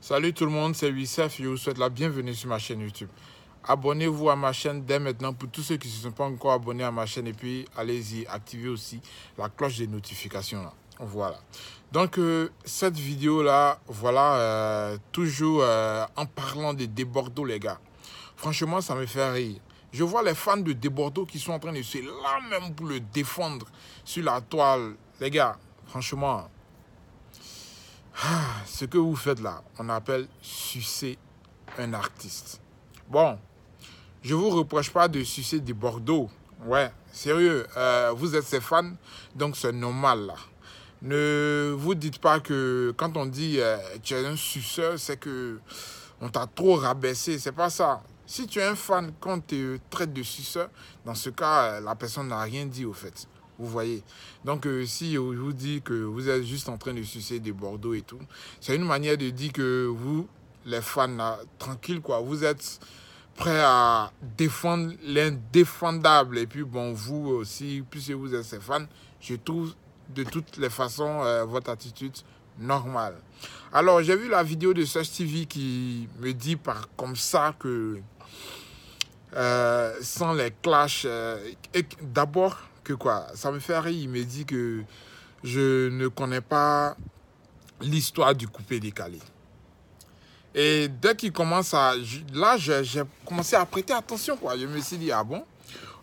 Salut tout le monde, c'est Youssef et je vous souhaite la bienvenue sur ma chaîne YouTube. Abonnez-vous à ma chaîne dès maintenant pour tous ceux qui ne se sont pas encore abonnés à ma chaîne. Et puis, allez-y, activez aussi la cloche des notifications. Là. Voilà. Donc, cette vidéo-là, voilà, toujours en parlant de Desbordeaux, les gars. Franchement, ça me fait rire. Je vois les fans de Desbordeaux qui sont en train de se là même pour le défendre sur la toile. Les gars, franchement... ce que vous faites là, on appelle sucer un artiste. Bon, je ne vous reproche pas de sucer des Bordeaux. Ouais, sérieux, vous êtes ses fans, donc c'est normal là. Ne vous dites pas que quand on dit tu es un suceur, c'est que on t'a trop rabaissé. C'est pas ça. Si tu es un fan, quand on te traite de suceur, dans ce cas, la personne n'a rien dit au fait. Vous voyez. Donc, si je vous dis que vous êtes juste en train de sucer des Bordeaux et tout, c'est une manière de dire que vous, les fans, là, tranquille, quoi. Vous êtes prêts à défendre l'indéfendable. Et puis, bon, vous aussi, puisque vous êtes ces fans, je trouve de toutes les façons votre attitude normale. Alors, j'ai vu la vidéo de Search TV qui me dit comme ça que sans les clashs, d'abord, que quoi, ça me fait rire, il me dit que je ne connais pas l'histoire du coupé-décalé. Et dès qu'il commence à... Là, j'ai commencé à prêter attention, quoi. Je me suis dit, ah bon,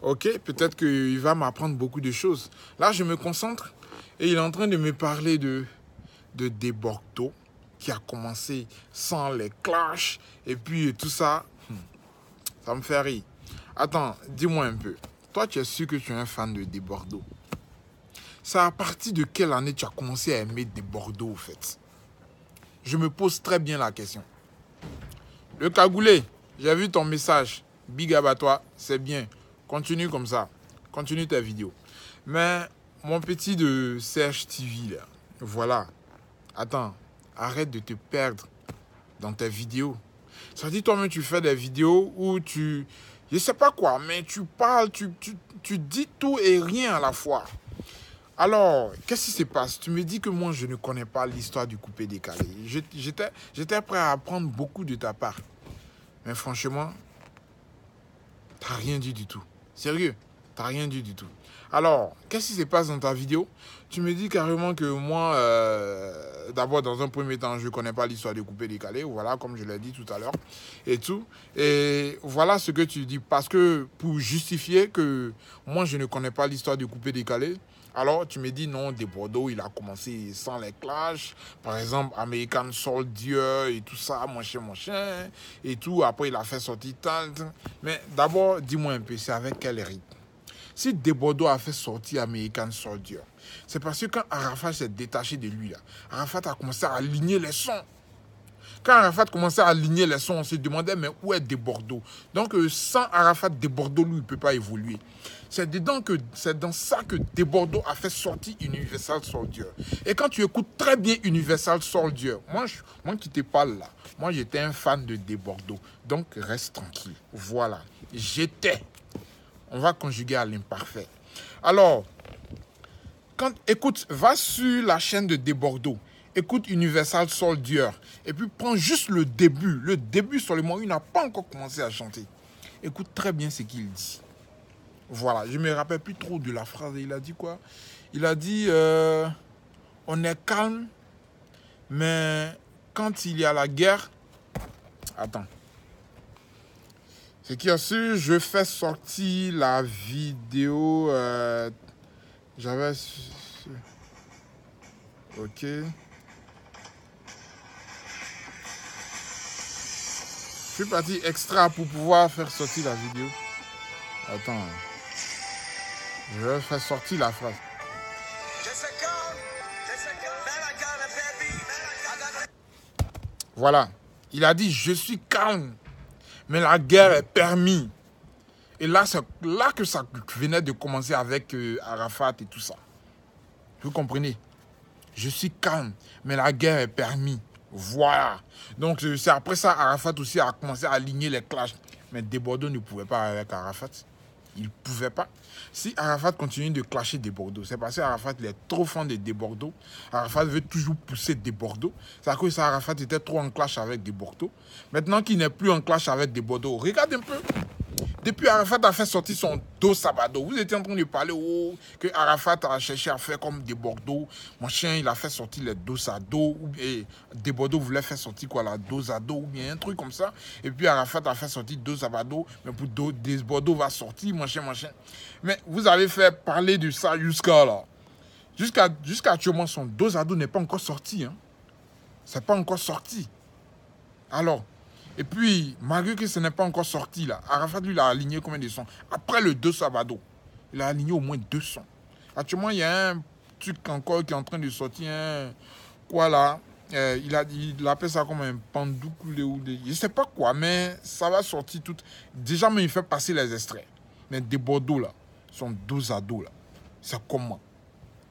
ok, peut-être qu'il va m'apprendre beaucoup de choses. Là, je me concentre et il est en train de me parler de Desbordeaux qui a commencé sans les clashs et puis tout ça. Ça me fait rire. Attends, dis-moi un peu. Toi, tu es sûr que tu es un fan de Desbordeaux. C'est à partir de quelle année tu as commencé à aimer Desbordeaux, au fait? Je me pose très bien la question. Le cagoulé, j'ai vu ton message. Big up à toi, c'est bien. Continue comme ça. Continue ta vidéo. Mais mon petit de Search TV, là, voilà. Attends, arrête de te perdre dans tes vidéos. Ça dit toi-même, tu fais des vidéos où tu... Je sais pas quoi, mais tu parles, tu dis tout et rien à la fois. Alors, qu'est-ce qui se passe? Tu me dis que moi, je ne connais pas l'histoire du coupé-décalé. J'étais prêt à apprendre beaucoup de ta part. Mais franchement, t'as rien dit du tout. Sérieux, t'as rien dit du tout. Alors, qu'est-ce qui se passe dans ta vidéo? Tu me dis carrément que moi, d'abord, dans un premier temps, je ne connais pas l'histoire du coupé-décalé. Voilà, comme je l'ai dit tout à l'heure. Et tout. Et voilà ce que tu dis. Parce que pour justifier que moi, je ne connais pas l'histoire du coupé-décalé, alors tu me dis non, Desbordeaux, il a commencé sans les clashs. Par exemple, American Soldier et tout ça, mon chien. Et tout. Après, il a fait sortir tant. Mais d'abord, dis-moi un peu, c'est avec quel rythme? Si Desbordeaux a fait sortir American Soldier, c'est parce que quand Arafat s'est détaché de lui, là, Arafat a commencé à aligner les sons. Quand Arafat commençait à aligner les sons, on se demandait mais où est Desbordeaux? Donc sans Arafat, Desbordeaux, lui, il ne peut pas évoluer. C'est dans ça que Desbordeaux a fait sortir Universal Soldier. Et quand tu écoutes très bien Universal Soldier, moi qui te parle là, moi j'étais un fan de Desbordeaux. Donc reste tranquille. Voilà. On va conjuguer à l'imparfait. Alors, écoute, va sur la chaîne de Desbordeaux. Écoute Universal Soldier. Et puis, prends juste le début. Le début seulement. Il n'a pas encore commencé à chanter. Écoute très bien ce qu'il dit. Voilà. Je ne me rappelle plus trop de la phrase. Il a dit quoi? Il a dit, on est calme, mais quand il y a la guerre... Attends. C'est qui a su, je fais sortir la vidéo. J'avais... Ok. Je suis parti extra pour pouvoir faire sortir la vidéo. Attends. Je vais faire sortir la phrase. Voilà. Il a dit, je suis calme. Mais la guerre est permise. Et là, c'est là que ça venait de commencer avec Arafat et tout ça. Vous comprenez? Je suis calme, mais la guerre est permise. Voilà. Donc, c'est après ça, Arafat aussi a commencé à aligner les clashs. Mais Desbordeaux ne pouvait pas avec Arafat. Il ne pouvait pas. Si Arafat continue de clasher des Bordeaux, c'est parce qu'Arafat est trop fan de Bordeaux. Arafat veut toujours pousser des Bordeaux. C'est à cause que Arafat était trop en clash avec des Bordeaux. Maintenant qu'il n'est plus en clash avec des Bordeaux, regarde un peu. Depuis Arafat a fait sortir son dos Sabado. Vous étiez en train de parler que Arafat a cherché à faire comme des Bordeaux. Mon chien, il a fait sortir les dos à dos. Et des Bordeaux voulait faire sortir quoi, la dos à dos ou bien un truc comme ça. Et puis Arafat a fait sortir dos Sabado. Mais pour des Bordeaux va sortir, mon chien. Mais vous avez fait parler de ça jusqu'à là. Jusqu'à actuellement, son dos à dos n'est pas encore sorti. Hein. C'est pas encore sorti. Alors, et puis, malgré que ce n'est pas encore sorti, là, Arafat, lui, il a aligné combien de sons? Après le 2 Sabado, il a aligné au moins 2 sons. Actuellement, il y a un truc encore qui est en train de sortir. Quoi là? Il appelle ça comme un pandoukoulé ou des... Je ne sais pas quoi, mais ça va sortir tout. Déjà, mais il fait passer les extraits. Mais des Bordeaux, là, sont dos à dos, là. C'est comment?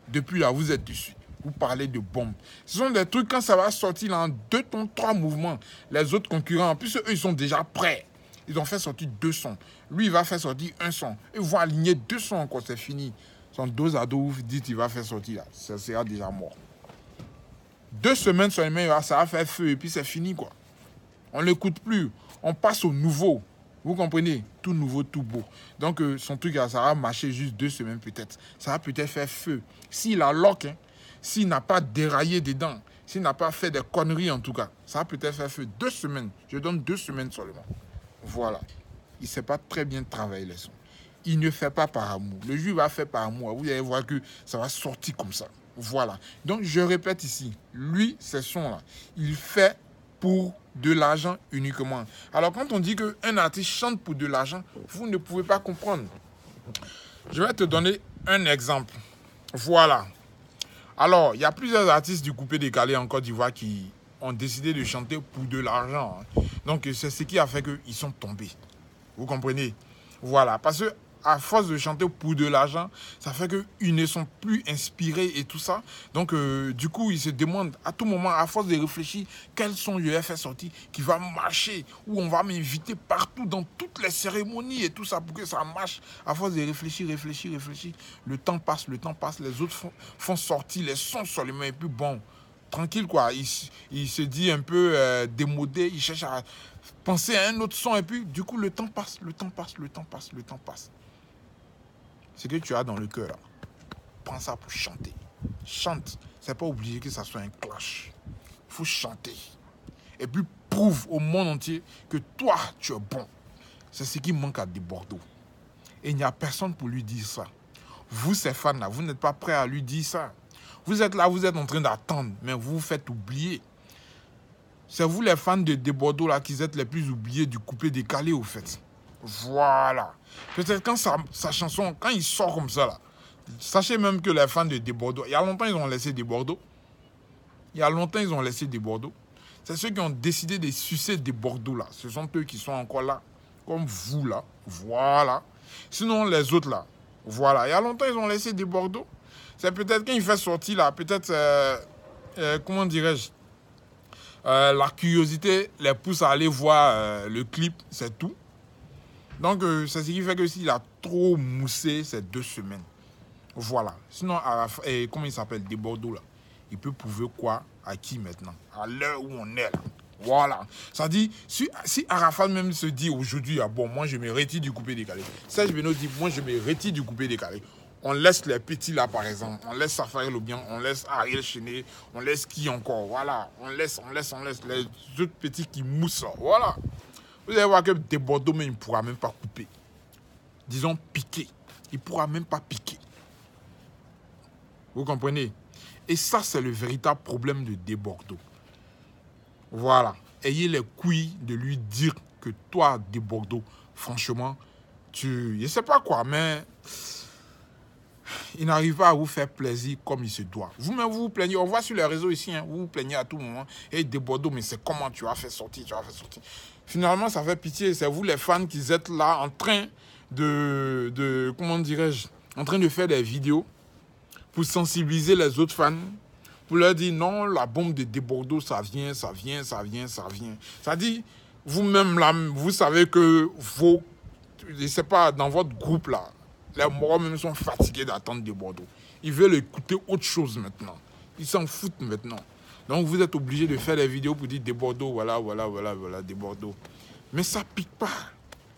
Depuis là, vous êtes dessus. Vous parlez de bombes. Ce sont des trucs, quand ça va sortir là, en 2 tons, 3 mouvements, les autres concurrents, en plus, eux, ils sont déjà prêts. Ils ont fait sortir 2 sons. Lui, il va faire sortir 1 son. Ils vont aligner 2 sons encore, c'est fini. Son dos à dos, vous dites qu'il va faire sortir là. Ça sera déjà mort. 2 semaines seulement, ça va faire feu et puis c'est fini, quoi. On ne l'écoute plus. On passe au nouveau. Vous comprenez? Tout nouveau, tout beau. Donc, son truc, ça va marcher juste 2 semaines peut-être. Ça va peut-être faire feu. S'il a lock, hein, s'il n'a pas déraillé dedans, s'il n'a pas fait des conneries en tout cas, ça va peut-être faire feu 2 semaines. Je donne 2 semaines seulement. Voilà. Il ne sait pas très bien travailler les sons. Il ne fait pas par amour. Le juif va faire par amour. Vous allez voir que ça va sortir comme ça. Voilà. Donc, je répète ici, lui, ces sons-là, il fait pour de l'argent uniquement. Alors, quand on dit qu'un artiste chante pour de l'argent, vous ne pouvez pas comprendre. Je vais te donner un exemple. Voilà. Alors, il y a plusieurs artistes du coupé-décalé en Côte d'Ivoire qui ont décidé de chanter pour de l'argent. Donc, c'est ce qui a fait qu'ils sont tombés. Vous comprenez? Voilà. Parce que à force de chanter pour de l'argent, ça fait qu'ils ne sont plus inspirés et tout ça. Donc, du coup, ils se demandent à tout moment, à force de réfléchir, quel son je vais faire sortir qui va marcher, ou on va m'inviter partout dans toutes les cérémonies et tout ça pour que ça marche. À force de réfléchir, le temps passe, les autres font sortir les sons seulement et puis bon, tranquille quoi. Il se dit un peu démodé, il cherche à penser à un autre son et puis du coup, le temps passe. Ce que tu as dans le cœur, là, prends ça pour chanter. Chante. C'est pas obligé que ça soit un clash. Il faut chanter. Et puis prouve au monde entier que toi, tu es bon. C'est ce qui manque à des Bordeaux. Et il n'y a personne pour lui dire ça. Vous, ces fans-là, vous n'êtes pas prêts à lui dire ça. Vous êtes là, vous êtes en train d'attendre, mais vous vous faites oublier. C'est vous, les fans de Bordeaux, là, qui êtes les plus oubliés du coupé-décalé, au fait. Voilà. Peut-être quand sa chanson, quand il sort comme ça, là, sachez même que les fans de Bordeaux, il y a longtemps, ils ont laissé des Bordeaux. C'est ceux qui ont décidé de sucer des Bordeaux, là. Ce sont eux qui sont encore là, comme vous, là. Voilà. Sinon, les autres, là, voilà. Il y a longtemps, ils ont laissé des Bordeaux. C'est peut-être quand il fait sortir, là, peut-être, comment dirais-je, la curiosité les pousse à aller voir le clip, c'est tout. Donc, c'est ce qui fait que s'il a trop moussé ces 2 semaines, voilà. Sinon, comment il s'appelle, des Bordeaux, là, il peut prouver quoi à qui maintenant? À l'heure où on est, là. Voilà. Ça dit, si Arafat même se dit aujourd'hui, ah bon, moi je me retire du coupé-décalé. Serge Benoît dit, moi je me retire du coupé-décalé. On laisse les petits là, par exemple. On laisse Safari Lobian, on laisse Ariel Chenet, on laisse qui encore? Voilà. On laisse les autres petits qui moussent. Voilà. Vous allez voir que des Bordeaux, mais il ne pourra même pas couper. Disons piquer. Il ne pourra même pas piquer. Vous comprenez? Et ça, c'est le véritable problème de Bordeaux. Voilà. Ayez les couilles de lui dire que toi, de Bordeaux, franchement, je ne sais pas quoi, mais il n'arrive pas à vous faire plaisir comme il se doit. Vous-même, vous plaignez. On voit sur les réseaux ici, hein, vous vous plaignez à tout moment. Et de Bordeaux, mais c'est comment tu as fait sortir, Finalement, ça fait pitié. C'est vous les fans qui êtes là en train comment dirais-je, en train de faire des vidéos pour sensibiliser les autres fans, pour leur dire non, la bombe de Bordeaux, ça vient. Ça dit, vous-même là, vous savez que je sais pas, dans votre groupe là, les morts même sont fatigués d'attendre des Bordeaux. Ils veulent écouter autre chose maintenant. Ils s'en foutent maintenant. Donc vous êtes obligé de faire des vidéos pour dire des Bordeaux, voilà, des Bordeaux. Mais ça pique pas.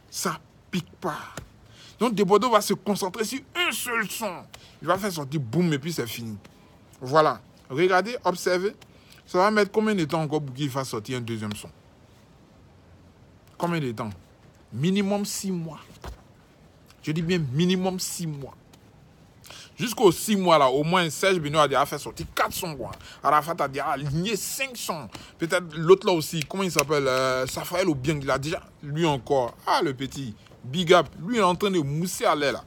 Ça pique pas. Donc des Bordeaux va se concentrer sur un seul son. Il va faire sortir boum et puis c'est fini. Voilà. Regardez, observez. Ça va mettre combien de temps encore pour qu'il fasse sortir un deuxième son? Combien de temps? Minimum 6 mois. Je dis bien minimum 6 mois. Jusqu'aux 6 mois là, au moins Serge Beno a déjà fait sortir 4 sons. Arafat a déjà aligné 5 sons. Peut-être l'autre là aussi, comment il s'appelle, Safael Obiang, il a déjà, lui encore. Ah le petit, big up, lui il est en train de mousser à l'air là.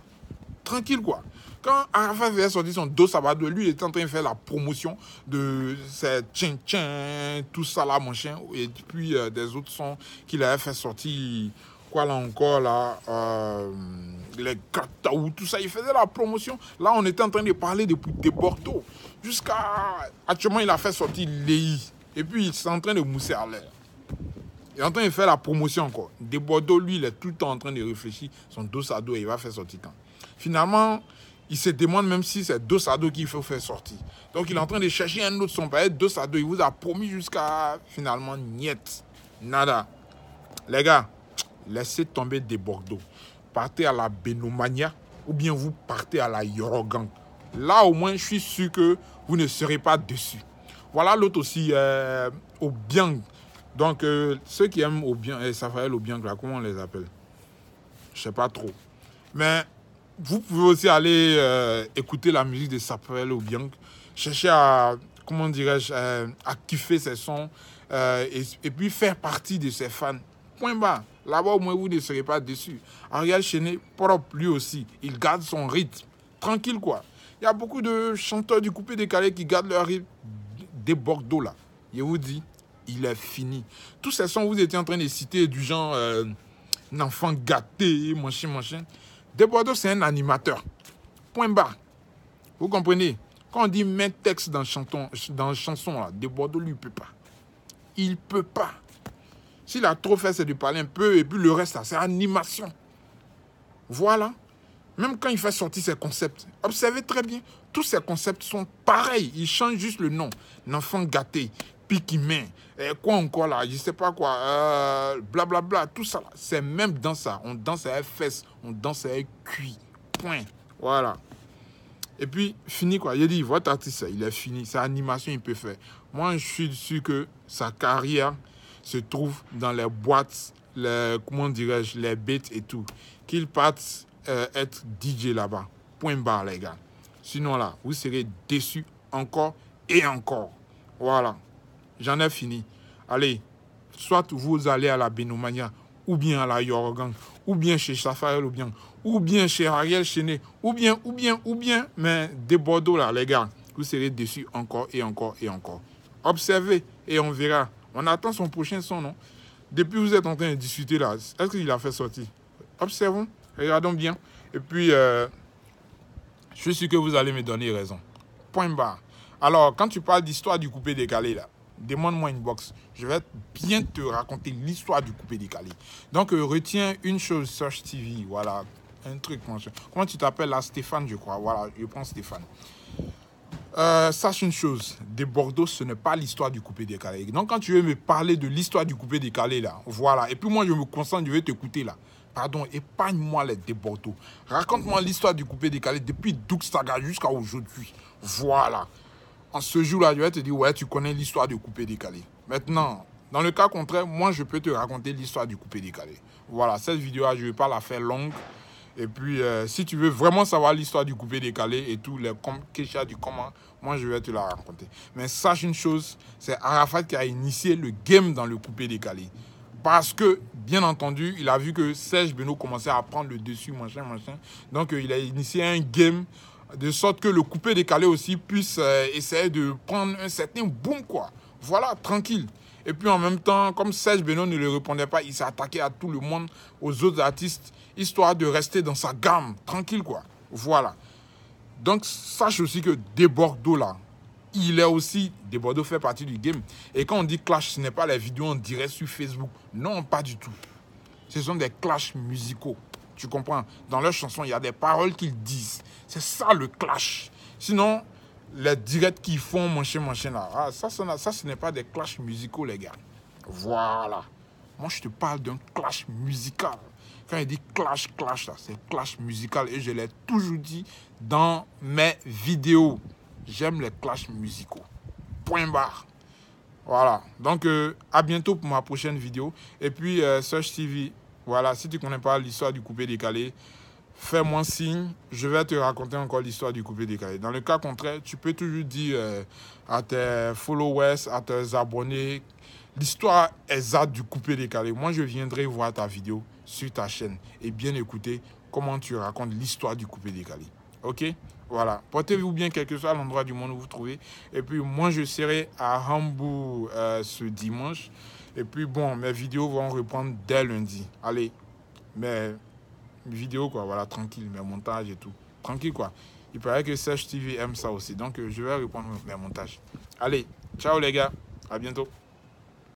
Tranquille quoi. Quand Arafat avait sorti son dos sabado, lui il était en train de faire la promotion de ses tchin tout ça là, mon chien. Et puis des autres sons qu'il avait fait sortir. Quoi là encore là, les Kataou, tout ça, il faisait la promotion. Là, on était en train de parler de Bordeaux. Jusqu'à actuellement, il a fait sortir Léi. Et puis, il est en train de mousser à l'air. Il est en train de faire la promotion encore. Des Bordeaux, lui, il est tout le temps en train de réfléchir son dos à dos et il va faire sortir quand. Finalement, il se demande même si c'est dos à dos qu'il faut faire sortir. Donc, il est en train de chercher un autre son. Dos à dos, il vous a promis jusqu'à finalement, niet. Nada. Les gars, laissez tomber des Bordeaux. Partez à la Benomania ou bien vous partez à la Yorogan. Là, au moins, je suis sûr que vous ne serez pas dessus. Voilà l'autre aussi, Obiang. Donc, ceux qui aiment Obiang, Safael Obiang, là, comment on les appelle? Je ne sais pas trop. Mais vous pouvez aussi aller écouter la musique de Safael Obiang. Chercher à, comment dirais-je, à kiffer ses sons et puis faire partie de ses fans. Point barre. Là-bas, au moins, vous ne serez pas déçus. Ariel Chené, propre, lui aussi. Il garde son rythme. Tranquille, quoi. Il y a beaucoup de chanteurs du coupé décalé qui gardent leur rythme des Bordeaux, là. Je vous dis, il est fini. Tous ces sons, vous étiez en train de citer du genre un enfant gâté, machin. Des Bordeaux, c'est un animateur. Point barre. Vous comprenez? Quand on dit main texte dans chanson, là, des Bordeaux, lui, il ne peut pas. Il ne peut pas. S'il a trop fait, c'est de parler un peu, et puis le reste, c'est animation. Voilà. Même quand il fait sortir ses concepts, observez très bien, tous ces concepts sont pareils. Il change juste le nom. L'enfant gâté, pique-main, quoi encore là, je ne sais pas quoi, blablabla, tout ça. C'est même dans ça. On danse avec fesses, on danse avec cuit. Point. Voilà. Et puis, fini quoi. Il dit, votre artiste, il est fini. Sa animation, il peut faire. Moi, je suis sûr que sa carrière se trouve dans les boîtes, comment dirais-je, les beats et tout. Qu'il parte être DJ là-bas. Point barre, les gars. Sinon là, vous serez déçus encore et encore. Voilà. J'en ai fini. Allez, soit vous allez à la Benomania, ou bien à la Yorogan, ou bien chez Safael Obiang, ou bien chez Ariel Chené, ou bien, mais des Bordeaux là, les gars, vous serez déçus encore et encore et encore. Observez et on verra. On attend son prochain son, non? Depuis vous êtes en train de discuter là, est-ce qu'il a fait sortir? Observons, regardons bien. Et puis, je suis sûr que vous allez me donner raison. Point barre. Alors, quand tu parles d'histoire du coupé décalé là, demande-moi une box. Je vais bien te raconter l'histoire du coupé décalé. Donc, retiens une chose, Search TV, voilà, un truc. Comment tu t'appelles là? Stéphane, je crois. Voilà, je prends Stéphane. Sache une chose, des Bordeaux, ce n'est pas l'histoire du coupé décalé. Donc, quand tu veux me parler de l'histoire du coupé décalé, là, voilà. Et puis moi, je me concentre, je vais t'écouter, là. Pardon, épargne-moi les des Bordeaux. Raconte-moi l'histoire du coupé décalé depuis Doug Saga jusqu'à aujourd'hui. Voilà. En ce jour-là, je vais te dire, ouais, tu connais l'histoire du coupé décalé. Maintenant, dans le cas contraire, moi, je peux te raconter l'histoire du coupé décalé. Voilà, cette vidéo-là, je ne vais pas la faire longue. Et puis, si tu veux vraiment savoir l'histoire du coupé décalé et tout, les questions du comment, moi, je vais te la raconter. Mais sache une chose, c'est Arafat qui a initié le game dans le coupé décalé. Parce que, bien entendu, il a vu que Serge Beno commençait à prendre le dessus, machin. Donc, il a initié un game de sorte que le coupé décalé aussi puisse essayer de prendre un certain boom, quoi. Voilà, tranquille. Et puis, en même temps, comme Serge Beno ne le répondait pas, il s'est attaqué à tout le monde, aux autres artistes, histoire de rester dans sa gamme, tranquille, quoi. Voilà. Donc, sache aussi que des Bordeaux, là, il est aussi, des Bordeaux fait partie du game. Et quand on dit clash, ce n'est pas les vidéos en direct sur Facebook. Non, pas du tout. Ce sont des clashs musicaux. Tu comprends? Dans leurs chansons, il y a des paroles qu'ils disent. C'est ça le clash. Sinon, les directs qu'ils font, machin là, ah, ça, ce n'est pas des clashs musicaux, les gars. Voilà. Moi, je te parle d'un clash musical. Quand il dit clash, là, c'est clash musical. Et je l'ai toujours dit dans mes vidéos. J'aime les clashs musicaux. Point barre. Voilà. Donc, à bientôt pour ma prochaine vidéo. Et puis, Search TV, voilà, si tu ne connais pas l'histoire du coupé décalé, fais-moi signe. Je vais te raconter encore l'histoire du coupé décalé. Dans le cas contraire, tu peux toujours dire à tes followers, à tes abonnés, l'histoire exacte du coupé décalé. Moi, je viendrai voir ta vidéo sur ta chaîne et bien écouter comment tu racontes l'histoire du coupé décalé. Ok? Voilà. Portez-vous bien, quel que soit l'endroit du monde où vous vous trouvez. Et puis, moi, je serai à Hambourg ce dimanche. Et puis, bon, mes vidéos vont reprendre dès lundi. Allez, mes vidéos, quoi, voilà, tranquille, mes montages et tout. Tranquille, quoi. Il paraît que Search TV aime ça aussi. Donc, je vais reprendre mes montages. Allez, ciao les gars. À bientôt.